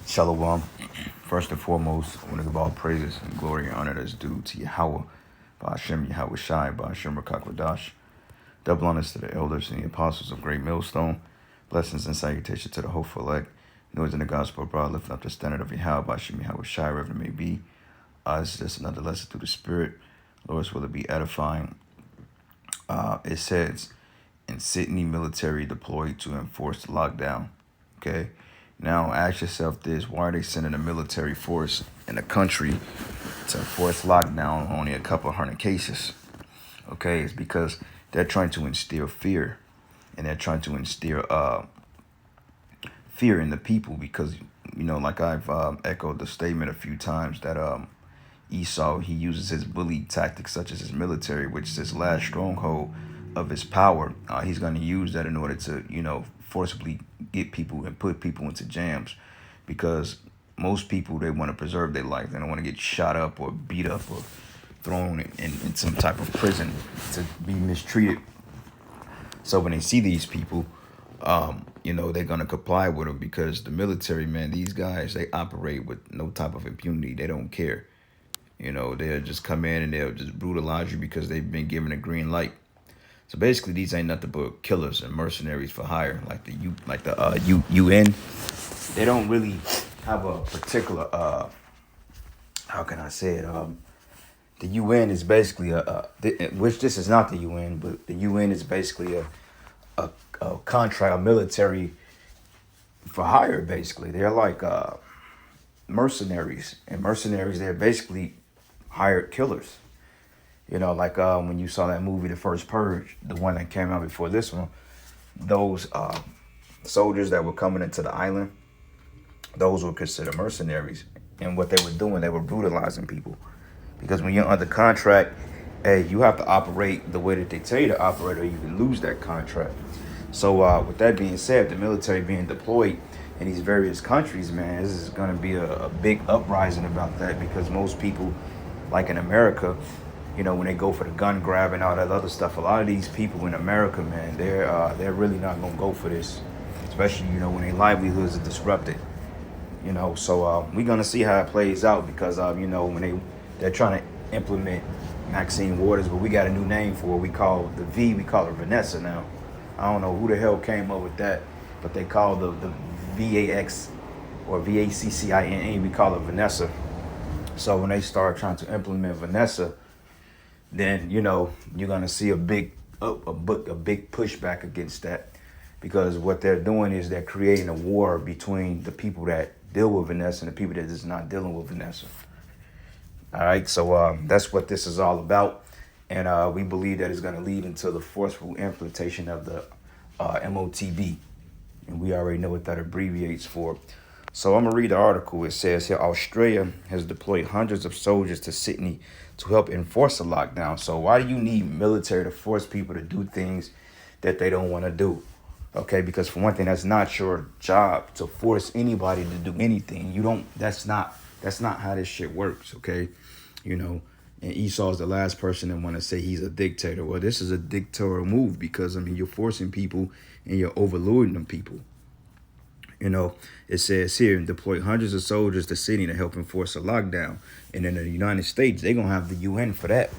Shalom. First and foremost, I want to give all praises and glory and honor that's due to Yahweh, Ba'ashem Yahweh Shai, Ba'ashem Rakakwadash. Double honors to the elders and the apostles of Great Millstone. Blessings and salutation to the hopeful elect. Noise in the gospel abroad, lifting up the standard of Yahweh, Ba'ashem Yahweh Shai, wherever it may be. This is just another lesson through the Spirit. Lord's will it be edifying. It says, in Sydney, military deployed to enforce the lockdown. Okay? Now, ask yourself this. Why are they sending a military force in the country to enforce lockdown on only a couple hundred cases? Okay? It's because they're trying to instill fear. And they're trying to instill fear in the people because, like I've echoed the statement a few times that Esau, he uses his bully tactics such as his military, which is his last stronghold of his power. He's going to use that in order to, forcibly get people and put people into jams because most people, they want to preserve their life. They don't want to get shot up or beat up or thrown in some type of prison to be mistreated. So when they see these people, they're going to comply with them because the military, man, these guys, they operate with no type of impunity. They don't care. They'll just come in and they'll just brutalize you because they've been given a green light. So basically, these ain't nothing but killers and mercenaries for hire, like the UN. They don't really have a particular how can I say it? The UN is basically which this is not the UN, but the UN is basically a contract, a military for hire. Basically, they're like mercenaries, and mercenaries, they're basically hired killers. Like when you saw that movie, The First Purge, the one that came out before this one, those soldiers that were coming into the island, those were considered mercenaries. And what they were doing, they were brutalizing people. Because when you're under contract, hey, you have to operate the way that they tell you to operate or you can lose that contract. So with that being said, the military being deployed in these various countries, man, this is going to be a big uprising about that because most people, like in America, when they go for the gun grab and all that other stuff, a lot of these people in America, man, they're really not gonna go for this, especially when their livelihoods are disrupted. So we're gonna see how it plays out because when they're trying to implement Maxine Waters, but we got a new name for it. We call her Vanessa now. I don't know who the hell came up with that, but they call the VAX or VACCINA. We call it Vanessa. So when they start trying to implement Vanessa, then you're gonna see a big pushback against that because what they're doing is they're creating a war between the people that deal with Vanessa and the people that is not dealing with Vanessa. All right, so that's what this is all about, and we believe that it's gonna lead into the forceful implementation of the MOTB, and we already know what that abbreviates for. So I'm gonna read the article. It says here, Australia has deployed hundreds of soldiers to Sydney to help enforce a lockdown. So why do you need military to force people to do things that they don't want to do? Okay, because for one thing, that's not your job to force anybody to do anything. That's not how this shit works, okay? And Esau's the last person that want to say he's a dictator. Well, this is a dictatorial move because, you're forcing people and you're overloading them people. It says here, deploy hundreds of soldiers to Sydney to help enforce a lockdown. And in the United States, they're going to have the UN for that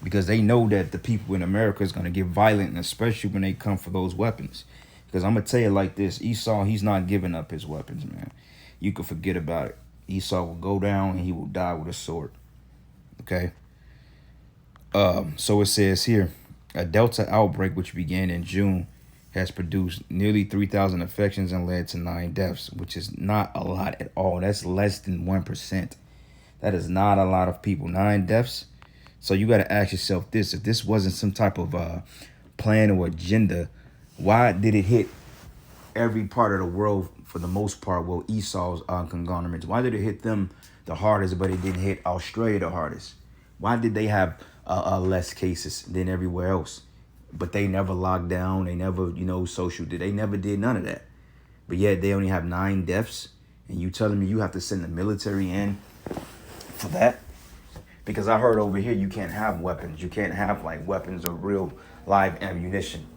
because they know that the people in America is going to get violent, and especially when they come for those weapons. Because I'm going to tell you like this, Esau, he's not giving up his weapons, man. You can forget about it. Esau will go down and he will die with a sword. Okay? So it says here, a Delta outbreak, which began in June, has produced nearly 3,000 infections and led to 9 deaths, which is not a lot at all. That's less than 1%. That is not a lot of people. 9 deaths. So you got to ask yourself this. If this wasn't some type of plan or agenda, why did it hit every part of the world for the most part? Well, Esau's conglomerates. Why did it hit them the hardest, but it didn't hit Australia the hardest? Why did they have less cases than everywhere else? But they never locked down. They never, they never did none of that. But yet they only have 9 deaths. And you telling me you have to send the military in for that? Because I heard over here you can't have weapons. You can't have weapons or real live ammunition.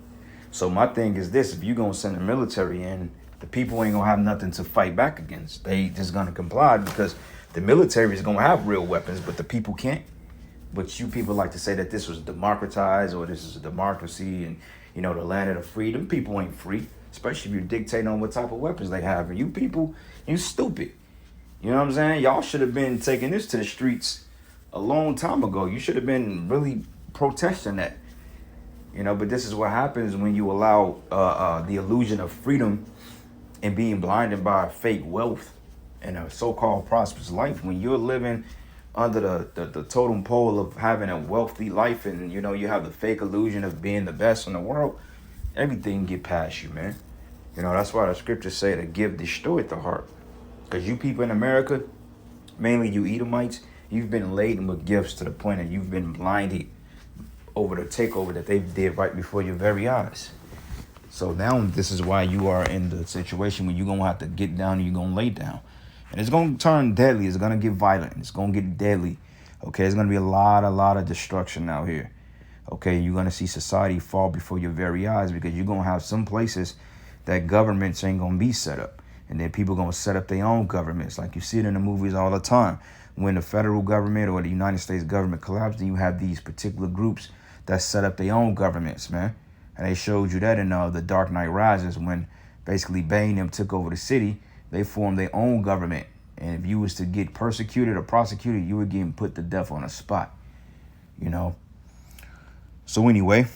So my thing is this: if you're gonna send the military in, the people ain't gonna have nothing to fight back against. They just gonna comply because the military is gonna have real weapons, but the people can't. But you people like to say that this was democratized or this is a democracy and the land of the free. Them people ain't free, especially if you're dictating on what type of weapons they have. And you people, you stupid. You know what I'm saying? Y'all should have been taking this to the streets a long time ago. You should have been really protesting that. But this is what happens when you allow the illusion of freedom and being blinded by fake wealth and a so-called prosperous life. When you're living under the totem pole of having a wealthy life and you have the fake illusion of being the best in the world, everything get past you, man. That's why the scriptures say the gift destroyed the heart. Because you people in America, mainly you Edomites, you've been laden with gifts to the point that you've been blinded over the takeover that they did right before your very eyes. So now this is why you are in the situation where you're going to have to get down and you're going to lay down. And it's going to turn deadly. It's going to get violent. It's going to get deadly. Okay, there's going to be a lot of destruction out here. Okay, you're going to see society fall before your very eyes because you're going to have some places that governments ain't going to be set up. And then people are going to set up their own governments. Like you see it in the movies all the time. When the federal government or the United States government collapsed, then you have these particular groups that set up their own governments, man. And they showed you that in The Dark Knight Rises when basically Bane them took over the city. They formed their own government. And if you was to get persecuted or prosecuted, you were getting put to death on the spot. So anyway,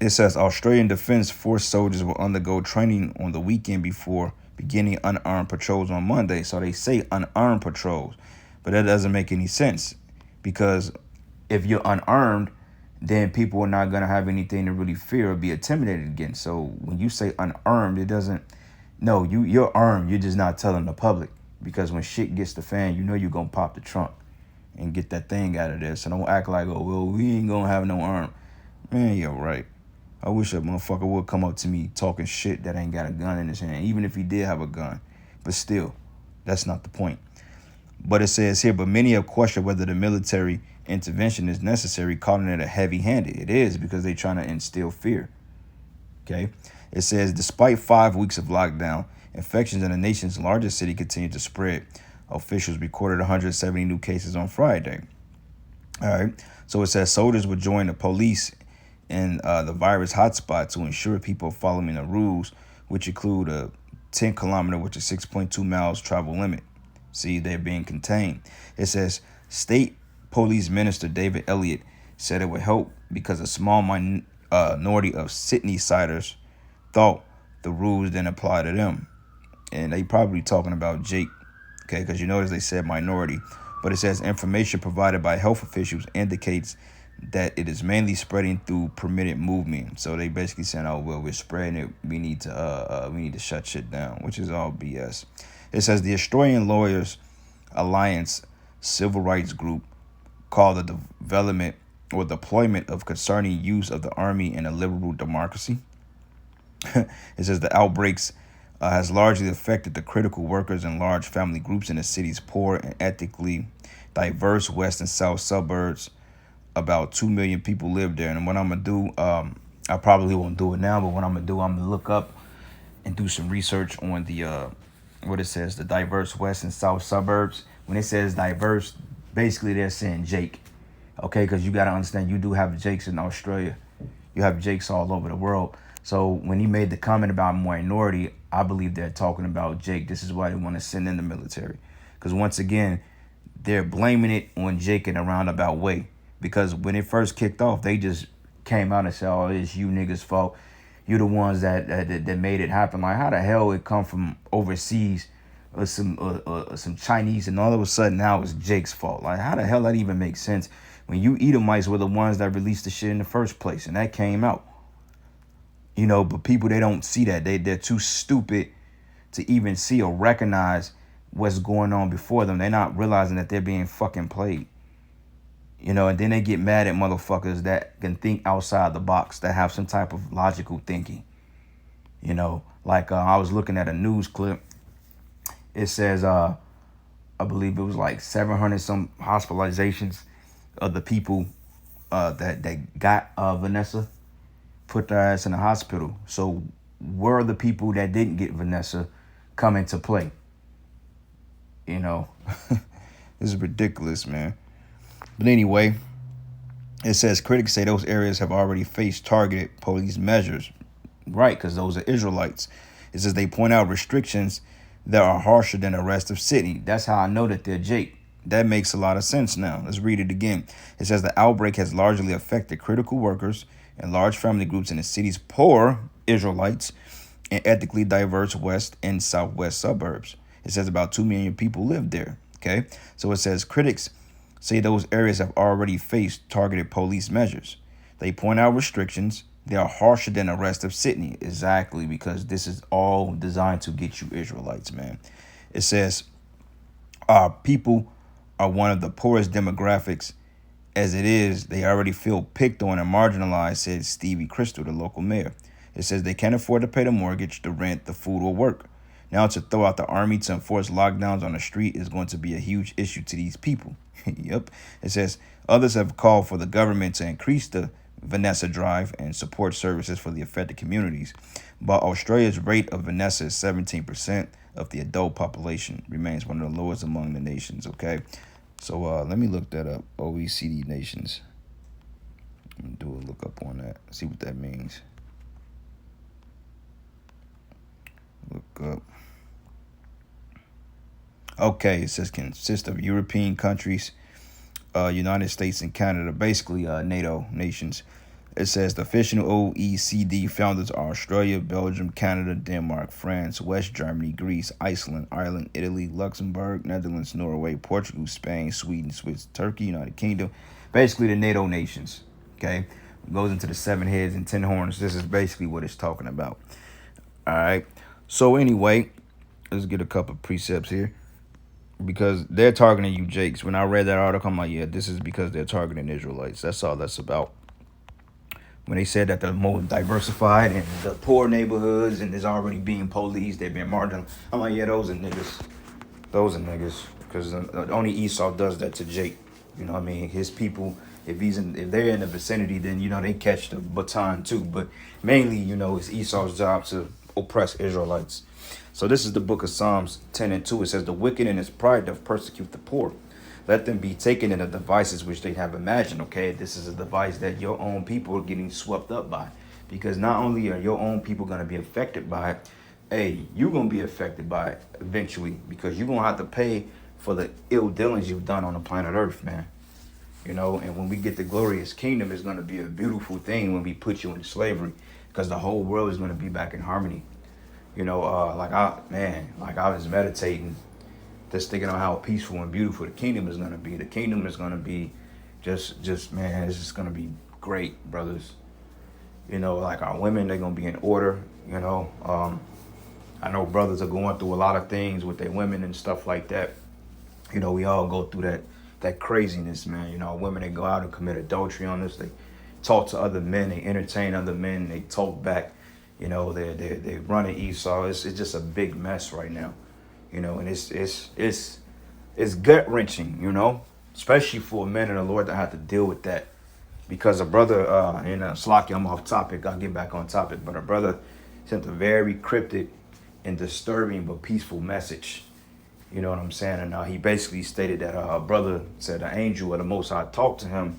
it says Australian Defence Force soldiers will undergo training on the weekend before beginning unarmed patrols on Monday. So they say unarmed patrols, but that doesn't make any sense because if you're unarmed, then people are not going to have anything to really fear or be intimidated against. So when you say unarmed, it doesn't, no, you're armed. You're just not telling the public because when shit gets the fan, you're going to pop the trunk and get that thing out of there. So don't act like, oh, well, we ain't going to have no arm. Man, you're right. I wish a motherfucker would come up to me talking shit that ain't got a gun in his hand, even if he did have a gun. But still, that's not the point. But it says here, but many have questioned whether the military intervention is necessary, calling it a heavy-handed. It is because they're trying to instill fear. Okay? It says, despite 5 weeks of lockdown, infections in the nation's largest city continue to spread. Officials recorded 170 new cases on Friday. All right. So it says soldiers would join the police in the virus hotspot to ensure people are following the rules, which include a 10-kilometer, which is 6.2 miles travel limit. See, they're being contained. It says State Police Minister David Elliott said it would help because a small minority of Sydney-siders thought the rules didn't apply to them. And they probably talking about Jake, okay, because you notice they said minority. But it says information provided by health officials indicates that it is mainly spreading through permitted movement. So they basically saying, oh, well, we're spreading it. We need to shut shit down, which is all BS. It says the Australian Lawyers Alliance civil rights group called the development or deployment of concerning use of the army in a liberal democracy. It says the outbreaks has largely affected the critical workers and large family groups in the city's poor and ethnically diverse west and south suburbs. About 2 million people live there. And what I'm going to do, I probably won't do it now, but what I'm going to do, I'm going to look up and do some research on the, what it says, the diverse west and south suburbs. When it says diverse, basically they're saying Jake. Okay, because you got to understand, you do have Jakes in Australia. You have Jakes all over the world. So when he made the comment about minority, I believe they're talking about Jake. This is why they want to send in the military. Because once again, they're blaming it on Jake in a roundabout way. Because when it first kicked off, they just came out and said, oh, it's you niggas' fault. You're the ones that made it happen. Like, how the hell it come from overseas or some Chinese and all of a sudden now it's Jake's fault? Like, how the hell that even makes sense when you Edomites were the ones that released the shit in the first place and that came out? But people, they don't see that. They're too stupid to even see or recognize what's going on before them. They're not realizing that they're being fucking played. And then they get mad at motherfuckers that can think outside the box, that have some type of logical thinking. Like I was looking at a news clip. It says, I believe it was like 700 some hospitalizations of the people that got Vanessa, put their ass in the hospital. So where the people that didn't get Vanessa come into play? You know, this is ridiculous, man. But anyway, it says critics say those areas have already faced targeted police measures. Right, because those are Israelites. It says they point out restrictions that are harsher than the rest of Sydney. That's how I know that they're Jake. That makes a lot of sense now. Let's read it again. It says the outbreak has largely affected critical workers and large family groups in the city's poor Israelites and ethnically diverse west and southwest suburbs. It says about 2 million people live there. Okay, so it says critics say those areas have already faced targeted police measures. They point out restrictions. They are harsher than the rest of Sydney. Exactly, because this is all designed to get you Israelites, man. It says our people are one of the poorest demographics. As it is, they already feel picked on and marginalized, said Stevie Crystal, the local mayor. It says they can't afford to pay the mortgage, the rent, the food, or work. Now to throw out the army to enforce lockdowns on the street is going to be a huge issue to these people. Yep. It says others have called for the government to increase the Vanessa drive and support services for the affected communities. But Australia's rate of Vanessa is 17% of the adult population, remains one of the lowest among the nations. Okay. So let me look that up. OECD nations. I'm gonna do a look up on that. See what that means. Look up. Okay, it says consists of European countries, United States and Canada, basically NATO nations. It says the official OECD founders are Australia, Belgium, Canada, Denmark, France, West Germany, Greece, Iceland, Ireland, Italy, Luxembourg, Netherlands, Norway, Portugal, Spain, Sweden, Swiss, Turkey, United Kingdom. Basically the NATO nations. Okay, it goes into the 7 heads and 10 horns. This is basically what it's talking about. All right. So anyway, let's get a couple of precepts here. Because they're targeting you, Jakes. When I read that article, I'm like, yeah, this is because they're targeting Israelites. That's all that's about. When they said that they're more diversified and the poor neighborhoods and is already being policed, they've been marginal. I'm like, yeah, those are niggas. Those are niggas. Because only Esau does that to Jake. You know what I mean? His people, if they're in the vicinity, then, you know, they catch the baton too. But mainly, you know, it's Esau's job to oppress Israelites. So this is the book of Psalms 10 and 2. It says, the wicked in his pride doth persecute the poor. Let them be taken in the devices which they have imagined. Okay, this is a device that your own people are getting swept up by. Because not only are your own people going to be affected by it, hey, you're going to be affected by it eventually. Because you're going to have to pay for the ill dealings you've done on the planet Earth, man. You know, and when we get the glorious kingdom, it's going to be a beautiful thing when we put you into slavery. Because the whole world is going to be back in harmony. You know, I was meditating, just thinking on how peaceful and beautiful the kingdom is going to be. The kingdom is going to be man, it's just going to be great, brothers. You know, like our women, they're going to be in order, you know. I know brothers are going through a lot of things with their women and stuff like that. You know, we all go through that craziness, man. You know, women, they go out and commit adultery on us. They talk to other men, they entertain other men, they talk back. You know, they running Esau. It's just a big mess right now. You know, and it's gut wrenching. You know, especially for men in the Lord that have to deal with that. Because a brother in Slaki, I'm off topic. I'll get back on topic. But a brother sent a very cryptic and disturbing but peaceful message. You know what I'm saying? And he basically stated that a brother said an angel of the Most High talked to him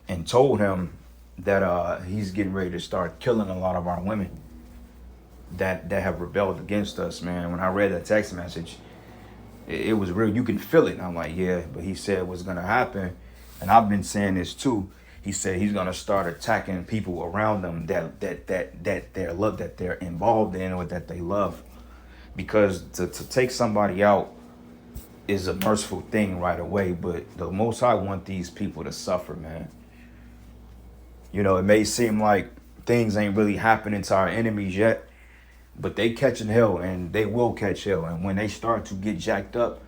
and told him that he's getting ready to start killing a lot of our women that have rebelled against us, man. When I read that text message, it was real. You can feel it. And I'm like, yeah, but he said what's going to happen. And I've been saying this too. He said he's going to start attacking people around them that they're involved in or that they love. Because to take somebody out is a merciful thing right away. But the Most High want these people to suffer, man. You know, it may seem like things ain't really happening to our enemies yet, but they catching hell and they will catch hell. And when they start to get jacked up,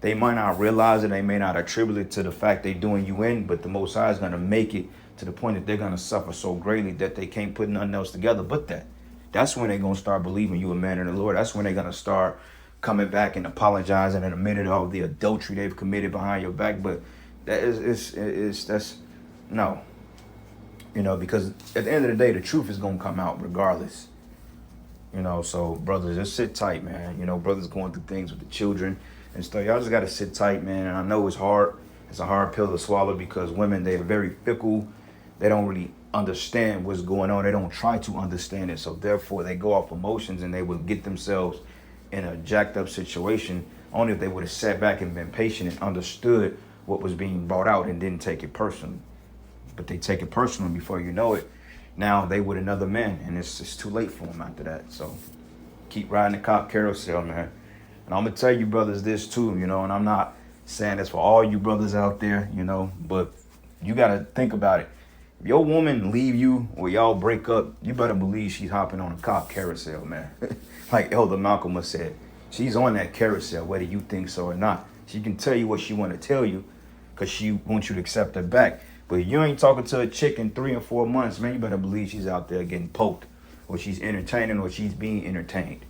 they might not realize it. They may not attribute it to the fact they doing you in, but the Most High is going to make it to the point that they're going to suffer so greatly that they can't put nothing else together but that. That's when they're going to start believing you a man in the Lord. That's when they're going to start coming back and apologizing and admitting all the adultery they've committed behind your back. But that's no. You know, because at the end of the day, the truth is going to come out regardless. You know, so brothers, just sit tight, man. You know, brothers going through things with the children and stuff. Y'all just gotta sit tight, man. And I know it's hard. It's a hard pill to swallow because women, they're very fickle. They don't really understand what's going on. They don't try to understand it. So therefore they go off emotions and they will get themselves in a jacked up situation only if they would have sat back and been patient and understood what was being brought out and didn't take it personally. But they take it personally before you know it. Now they with another man, and it's too late for them after that. So keep riding the cop carousel, man. And I'm gonna tell you brothers this too, you know, and I'm not saying this for all you brothers out there, you know, but you gotta think about it. If your woman leave you or y'all break up, you better believe she's hopping on a cop carousel, man. Like Elder Malcolm has said, she's on that carousel, whether you think so or not. She can tell you what she want to tell you because she wants you to accept her back. But if you ain't talking to a chick in 3 or 4 months, man, you better believe she's out there getting poked, or she's entertaining, or she's being entertained.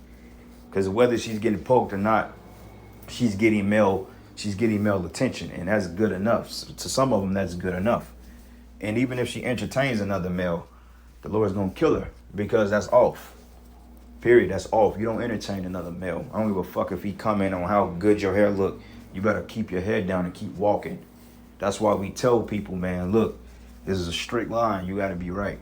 Because whether she's getting poked or not, she's getting male attention, and that's good enough. So to some of them, that's good enough. And even if she entertains another male, the Lord's gonna kill her because that's off. Period. That's off. You don't entertain another male. I don't give a fuck if he comment on how good your hair look. You better keep your head down and keep walking. That's why we tell people, man, look, this is a strict line. You got to be right.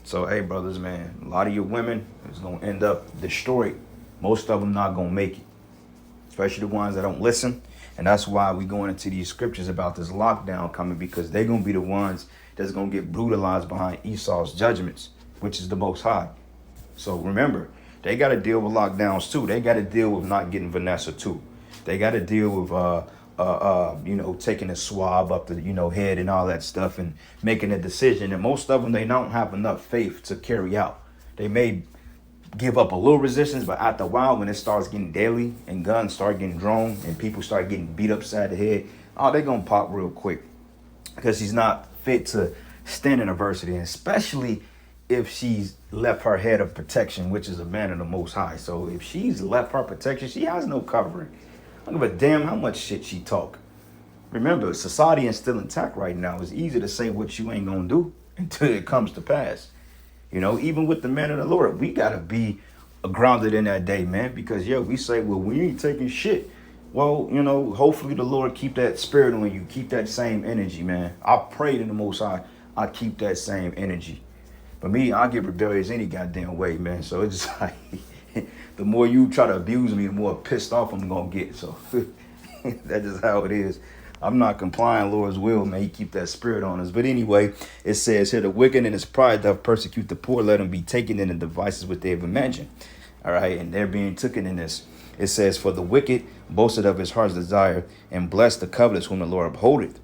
So, hey, brothers, man, a lot of your women is going to end up destroyed. Most of them not going to make it, especially the ones that don't listen. And that's why we going into these scriptures about this lockdown coming, because they're going to be the ones that's going to get brutalized behind Esau's judgments, which is the Most High. So remember, they got to deal with lockdowns too. They got to deal with not getting Vanessa too. They got to deal with taking a swab up the, head and all that stuff and making a decision. And most of them, they don't have enough faith to carry out. They may give up a little resistance, but after a while, when it starts getting deadly and guns start getting drawn and people start getting beat upside the head, they're going to pop real quick because she's not fit to stand in adversity, and especially if she's left her head of protection, which is a man of the Most High. So if she's left her protection, she has no covering. I don't give a damn how much shit she talk. Remember, society is still intact right now. It's easy to say what you ain't gonna do until it comes to pass. Even with the men of the Lord, we gotta be grounded in that day, man. Because we say, well, we ain't taking shit. Well, hopefully the Lord keep that spirit on you, keep that same energy, man. I pray to the Most High, I keep that same energy. But me, I get rebellious any goddamn way, man. So it's just like, the more you try to abuse me, the more pissed off I'm gonna get. So that's just how it is. I'm not complying Lord's will, man. He keep that spirit on us. But anyway, it says here, the wicked in his pride doth persecute the poor, let them be taken in the devices which they have imagined. All right, and they're being taken in this. It says, for the wicked boasted of his heart's desire, and blessed the covetous whom the Lord upholdeth.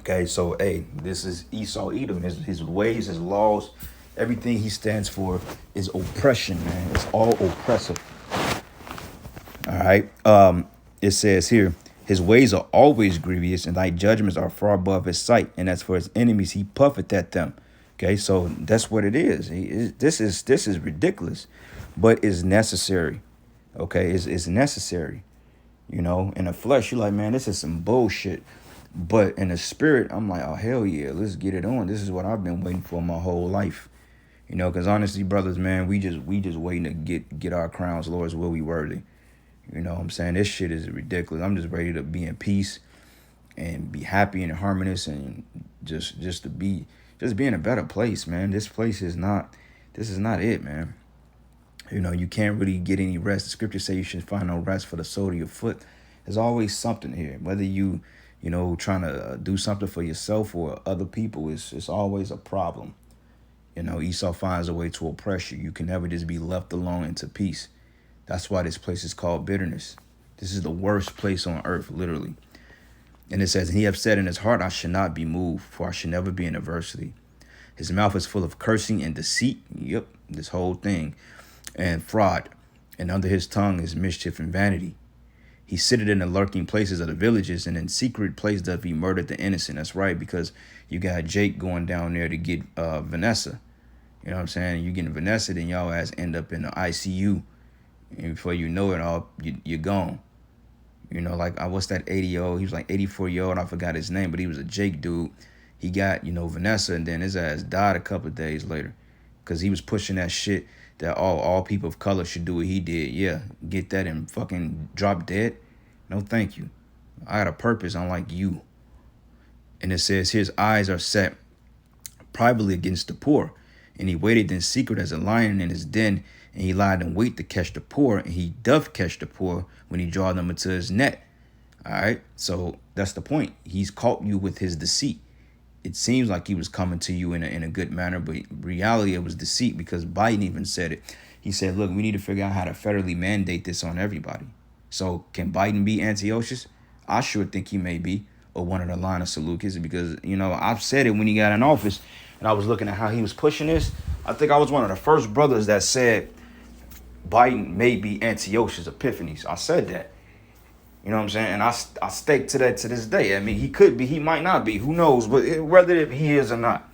Okay, so hey, this is Esau Edom. His ways, his laws, everything he stands for is oppression, man. It's all oppressive. All right. It says here, his ways are always grievous, and thy judgments are far above his sight. And as for his enemies, he puffeth at them. Okay, so that's what it is. This is ridiculous, but it's necessary. Okay, it's necessary. In the flesh, you're like, man, this is some bullshit. But in the spirit, I'm like, oh, hell yeah, let's get it on. This is what I've been waiting for my whole life. Because honestly, brothers, man, we just waiting to get our crowns. Lord's will we worthy. What I'm saying? This shit is ridiculous. I'm just ready to be in peace and be happy and harmonious and just be in a better place, man. This is not it, man. You can't really get any rest. The scriptures say you should find no rest for the sole of your foot. There's always something here. Whether you trying to do something for yourself or other people, it's always a problem. Esau finds a way to oppress you. You can never just be left alone into peace. That's why this place is called bitterness. This is the worst place on earth, literally. And it says, and he hath said in his heart, I should not be moved, for I should never be in adversity. His mouth is full of cursing and deceit. Yep, this whole thing. And fraud. And under his tongue is mischief and vanity. He sitteth in the lurking places of the villages, and in secret place doth he murder the innocent. That's right, because you got Jake going down there to get Vanessa. You know what I'm saying? You getting Vanessa, then y'all ass end up in the ICU. And before you know it, you're gone. Like, what's that 80-year-old? He was like 84-year-old. I forgot his name, but he was a Jake dude. He got, Vanessa, and then his ass died a couple of days later. because he was pushing that shit that all people of color should do what he did. Yeah, get that and fucking drop dead. No, thank you. I got a purpose, unlike you. And it says, his eyes are set privately against the poor, and he waited in secret as a lion in his den, and he lied in wait to catch the poor, and he doth catch the poor when he draw them into his net. All right, so that's the point. He's caught you with his deceit. It seems like he was coming to you in a good manner, but reality, it was deceit, because Biden even said it. He said, look, we need to figure out how to federally mandate this on everybody. So can Biden be Antiochus? I sure think he may be, or one of the line of Seleucus, because, you know, I've said it when he got in office, and I was looking at how he was pushing this. I think I was one of the first brothers that said Biden may be Antiochus Epiphanes. I said that. You know what I'm saying? And I stake to that to this day. I mean, he could be, he might not be. Who knows? But whether he is or not,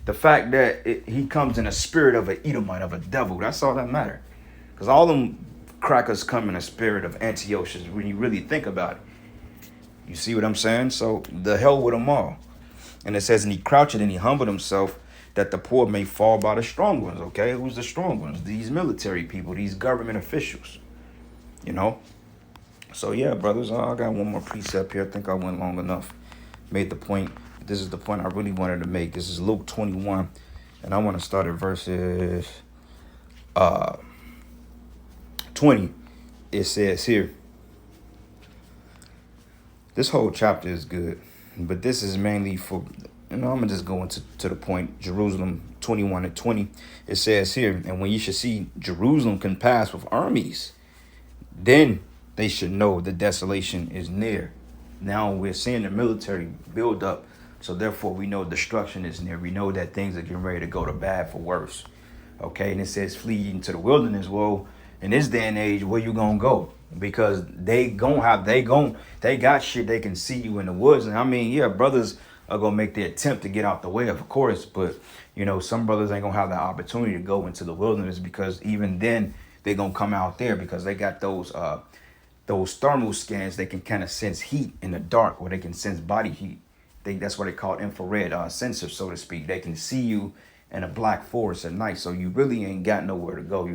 the fact that he comes in a spirit of an Edomite, of a devil, that's all that matters. Because all them crackers come in a spirit of Antiochus when you really think about it. You see what I'm saying? So the hell with them all. And it says, and he crouched and he humbled himself that the poor may fall by the strong ones. Okay, who's the strong ones? These military people, these government officials, you know? So yeah, brothers, I got one more precept here. I think I went long enough. Made the point. This is the point I really wanted to make. This is Luke 21. And I want to start at verses 20. It says here, this whole chapter is good, but this is mainly for, I'm going to just go into the point. Jerusalem 21:20. It says here, and when you should see Jerusalem compassed with armies, then they should know the desolation is near. Now we're seeing the military build up, so therefore we know destruction is near. We know that things are getting ready to go to bad for worse. Okay, and it says flee into the wilderness. Well, in this day and age, where you gonna go? Because they got shit they can see you in the woods. And I mean, yeah, brothers are gonna make the attempt to get out the way, of course, but you know, some brothers ain't gonna have the opportunity to go into the wilderness, because even then they're gonna come out there because they got those thermal scans. They can kind of sense heat in the dark, or they can sense body heat. That's what they call infrared sensors, so to speak. They can see you in a black forest at night, so you really ain't got nowhere to go.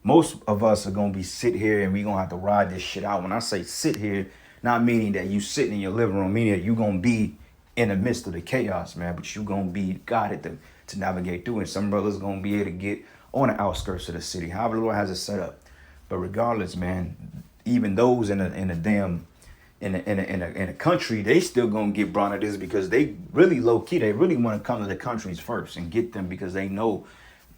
Most of us are gonna be sit here and we gonna have to ride this shit out. When I say sit here, not meaning that you sitting in your living room, meaning that you gonna be in the midst of the chaos, man, but you gonna be guided to navigate through it. Some brothers gonna be able to get on the outskirts of the city, however the Lord has it set up. But regardless, man, even those in a country, they still gonna get brought to this, because they really low key, they really want to come to the countries first and get them, because they know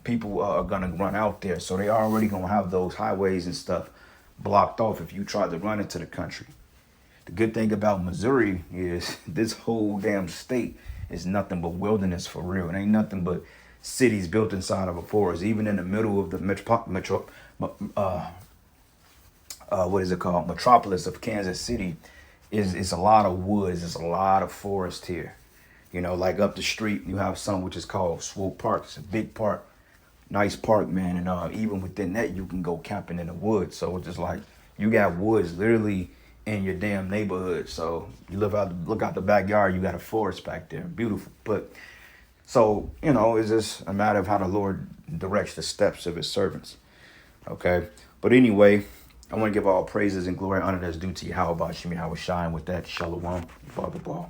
people are gonna run out there. So they already gonna have those highways and stuff blocked off if you try to run into the country. The good thing about Missouri is this whole damn state is nothing but wilderness for real. It ain't nothing but cities built inside of a forest. Even in the middle of the metropolis of Kansas City is a lot of woods. There's a lot of forest here. You know, like up the street, you have some which is called Swope Park. It's a big park, nice park, man. And even within that, you can go camping in the woods. So it's just like you got woods literally in your damn neighborhood. So you look out the backyard, you got a forest back there, beautiful. But so, you know, it's just a matter of how the Lord directs the steps of his servants. Okay. But anyway, I want to give all praises and glory and honor that's due to Yahweh Bashim Yahweh Shine. With that, Shalom, blah, blah, blah.